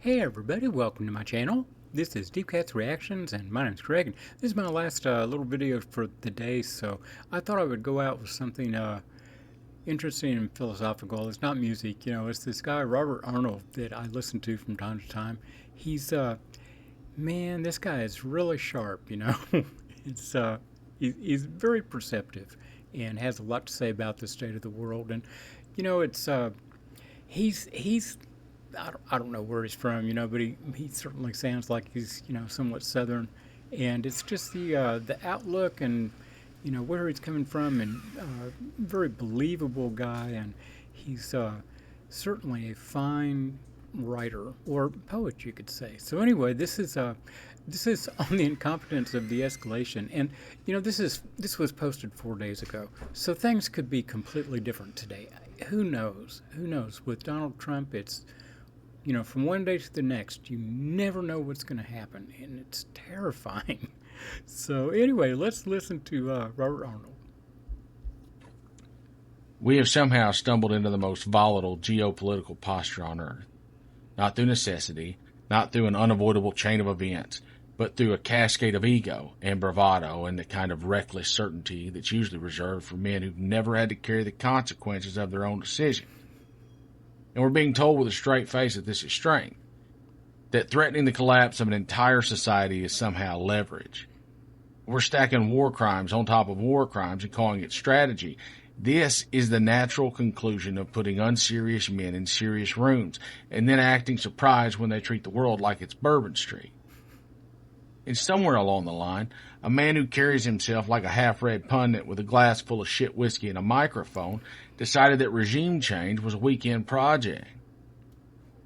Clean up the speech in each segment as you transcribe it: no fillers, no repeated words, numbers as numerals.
Hey everybody, welcome to my channel. This is Deep Cat's Reactions, and my name's Craig. And this is my last little video for the day, so I thought I would go out with something interesting and philosophical. It's not music, it's this guy, Robert Arnold, that I listen to from time to time. He's, man, this guy is really sharp. It's, he's very perceptive and has a lot to say about the state of the world. And, it's, he's I don't know where he's from, but he certainly sounds like he's, somewhat southern, and it's just the outlook and where he's coming from, and very believable guy, and he's certainly a fine writer or poet, you could say. So anyway, this is on the incompetence of the escalation, and this was posted 4 days ago, so things could be completely different today. Who knows? Who knows? With Donald Trump, it's from one day to the next, you never know what's going to happen, and it's terrifying. So, anyway, let's listen to Robert Arnold. We have somehow stumbled into the most volatile geopolitical posture on Earth. Not through necessity, not through an unavoidable chain of events, but through a cascade of ego and bravado and the kind of reckless certainty that's usually reserved for men who've never had to carry the consequences of their own decisions. And we're being told with a straight face that this is strength, that threatening the collapse of an entire society is somehow leverage. We're stacking war crimes on top of war crimes and calling it strategy. This is the natural conclusion of putting unserious men in serious rooms and then acting surprised when they treat the world like it's Bourbon Street. And somewhere along the line, a man who carries himself like a half-read pundit with a glass full of shit whiskey and a microphone decided that regime change was a weekend project,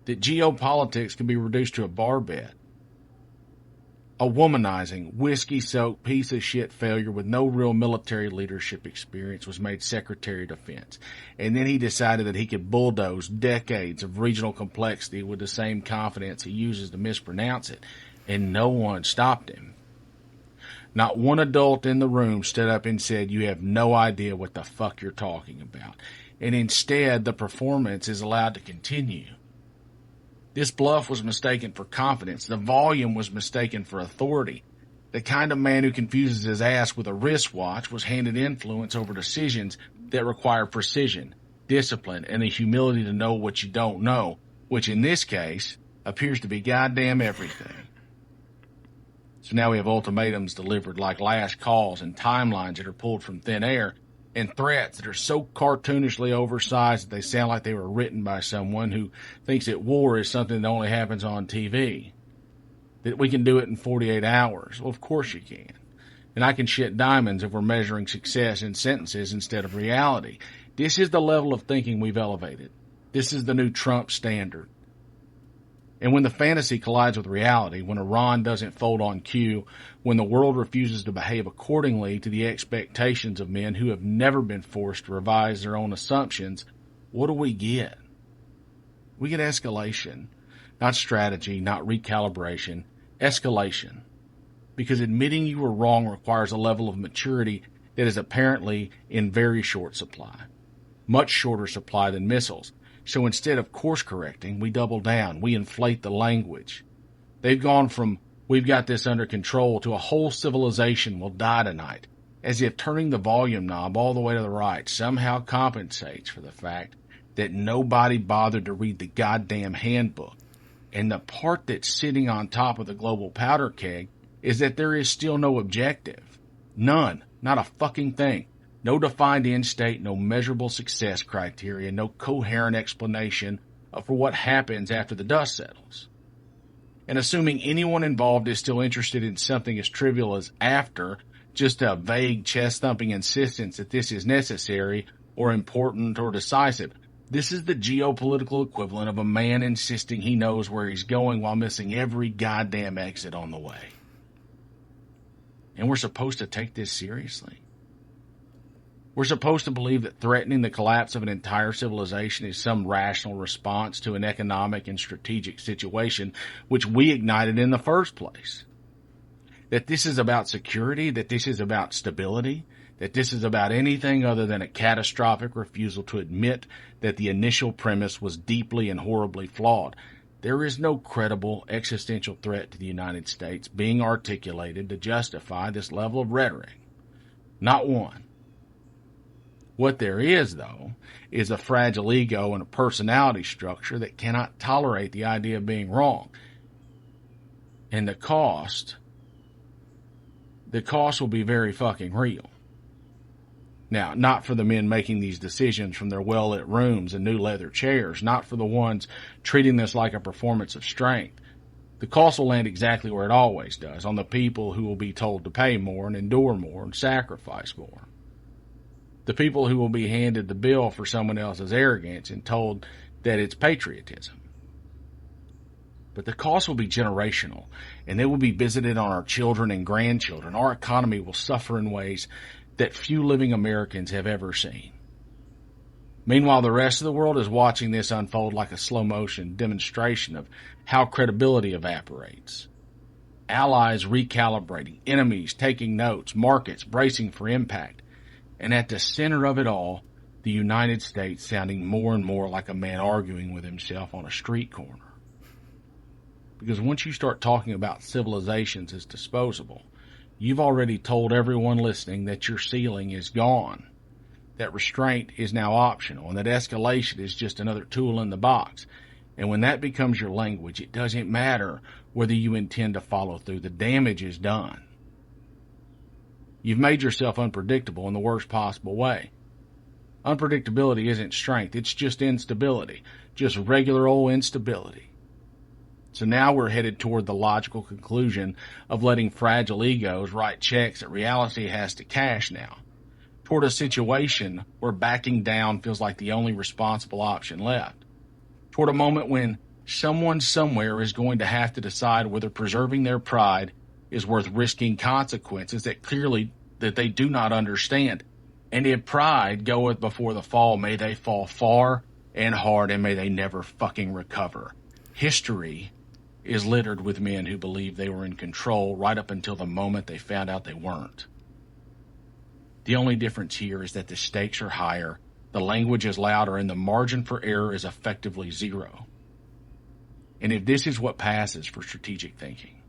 that geopolitics could be reduced to a bar bet. A womanizing, whiskey-soaked piece of shit failure with no real military leadership experience was made Secretary of Defense, and then he decided that he could bulldoze decades of regional complexity with the same confidence he uses to mispronounce it, and no one stopped him. Not one adult in the room stood up and said, "You have no idea what the fuck you're talking about." And instead, the performance is allowed to continue. This bluff was mistaken for confidence. The volume was mistaken for authority. The kind of man who confuses his ass with a wristwatch was handed influence over decisions that require precision, discipline, and the humility to know what you don't know, which in this case appears to be goddamn everything. So now we have ultimatums delivered like last calls and timelines that are pulled from thin air and threats that are so cartoonishly oversized that they sound like they were written by someone who thinks that war is something that only happens on TV. That we can do it in 48 hours. Well, of course you can. And I can shit diamonds if we're measuring success in sentences instead of reality. This is the level of thinking we've elevated. This is the new Trump standard. And when the fantasy collides with reality, when Iran doesn't fold on cue, when the world refuses to behave accordingly to the expectations of men who have never been forced to revise their own assumptions, what do we get? We get escalation. Not strategy, not recalibration. Escalation. Because admitting you were wrong requires a level of maturity that is apparently in very short supply. Much shorter supply than missiles. So instead of course correcting, we double down. We inflate the language. They've gone from, "We've got this under control," to "A whole civilization will die tonight," as if turning the volume knob all the way to the right somehow compensates for the fact that nobody bothered to read the goddamn handbook. And the part that's sitting on top of the global powder keg is that there is still no objective. None. Not a fucking thing. No defined end state, no measurable success criteria, no coherent explanation for what happens after the dust settles. And assuming anyone involved is still interested in something as trivial as after, just a vague chest-thumping insistence that this is necessary or important or decisive, this is the geopolitical equivalent of a man insisting he knows where he's going while missing every goddamn exit on the way. And we're supposed to take this seriously. We're supposed to believe that threatening the collapse of an entire civilization is some rational response to an economic and strategic situation which we ignited in the first place. That this is about security, that this is about stability, that this is about anything other than a catastrophic refusal to admit that the initial premise was deeply and horribly flawed. There is no credible existential threat to the United States being articulated to justify this level of rhetoric. Not one. What there is, though, is a fragile ego and a personality structure that cannot tolerate the idea of being wrong. And the cost will be very fucking real. Now, not for the men making these decisions from their well-lit rooms and new leather chairs, not for the ones treating this like a performance of strength. The cost will land exactly where it always does, on the people who will be told to pay more and endure more and sacrifice more. The people who will be handed the bill for someone else's arrogance and told that it's patriotism. But the cost will be generational, and they will be visited on our children and grandchildren. Our economy will suffer in ways that few living Americans have ever seen. Meanwhile, the rest of the world is watching this unfold like a slow-motion demonstration of how credibility evaporates. Allies recalibrating, enemies taking notes, markets bracing for impact, and at the center of it all, the United States sounding more and more like a man arguing with himself on a street corner. Because once you start talking about civilizations as disposable, you've already told everyone listening that your ceiling is gone, that restraint is now optional, and that escalation is just another tool in the box. And when that becomes your language, it doesn't matter whether you intend to follow through. The damage is done. You've made yourself unpredictable in the worst possible way. Unpredictability isn't strength, it's just instability, just regular old instability. So now we're headed toward the logical conclusion of letting fragile egos write checks that reality has to cash now. Toward a situation where backing down feels like the only responsible option left. Toward a moment when someone somewhere is going to have to decide whether preserving their pride is worth risking consequences that they do not understand. And if pride goeth before the fall, may they fall far and hard, and may they never fucking recover. History is littered with men who believed they were in control right up until the moment they found out they weren't. The only difference here is that the stakes are higher, the language is louder, and the margin for error is effectively zero. And if this is what passes for strategic thinking,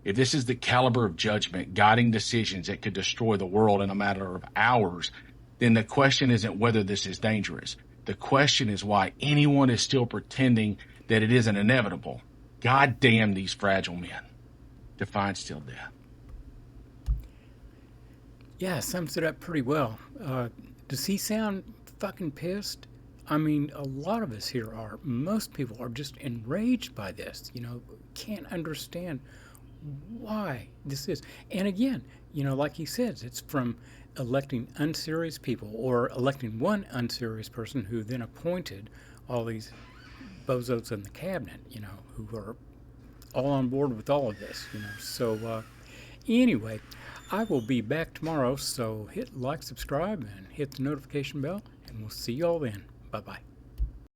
if this is the caliber of judgment guiding decisions that could destroy the world in a matter of hours, then the question isn't whether this is dangerous. The question is why anyone is still pretending that it isn't inevitable. God damn these fragile men. Define still death. Yeah, sums it up pretty well. Does he sound fucking pissed? I mean, a lot of us here are. Most people are just enraged by this. Can't understand why this is. And again, like he says, it's from electing unserious people or electing one unserious person who then appointed all these bozos in the cabinet, who are all on board with all of this, So, anyway, I will be back tomorrow, so hit like, subscribe, and hit the notification bell, and we'll see you all then. Bye-bye.